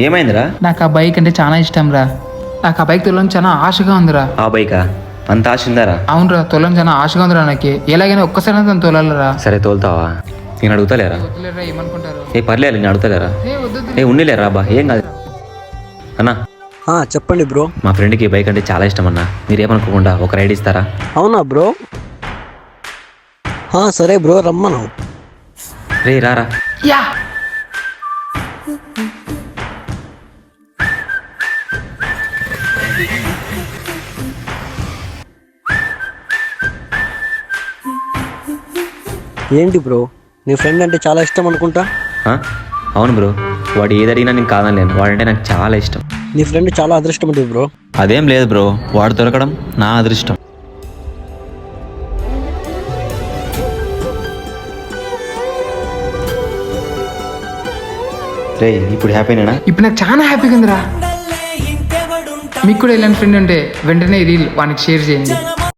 ఏమైందిరా? నాకు ఆ బైక్ అంటే చాలా ఇష్టం రా. నాకు ఆ బైక్ తొలడం చాలా ఆశగా ఉందిరా. ఆ బైకా? అంత ఆశ ఉందారా? అవునరా, తొలడం చాలా ఆశగా ఉందిరా. నాకు ఎలాగైనా ఒక్కసారి తను తోలాలరా. సరే తోలుతావా? నేను అడుగుతలేరా? వద్దులేరా, ఏమనుకుంటారు? పర్లేదు, నేను అడుగుతలేరా? ఉండిలేరా బా, ఏం కాదు అన్నా. చెప్పండి బ్రో. మా ఫ్రెండ్కి బైక్ అంటే చాలా ఇష్టం అన్న, మీరేమనుకోకుండా ఒక రైడ్ ఇస్తారా? అవునా బ్రో? సరే బ్రో, రమ్మను. రే రారా. యా ఏంటి బ్రో, నీ ఫ్రెండ్ అంటే చాలా ఇష్టం అనుకుంటా. అవును బ్రో, వాడు ఏది అడిగినా నేను కాదనలేను. వాడంటే నాకు చాలా ఇష్టం. నీ ఫ్రెండ్ చాలా అదృష్టం ఉంటుంది బ్రో. అదేం లేదు బ్రో, వాడు దొరకడం నా అదృష్టం. రే ఇప్పుడు హ్యాపీనేనా? ఇప్పుడు నాకు చాలా హ్యాపీగా ఉందిరా. మీకు కూడా ఇలాంటి ఫ్రెండ్ ఉంటే వెంటనే రీల్ వానికి షేర్ చేయండి.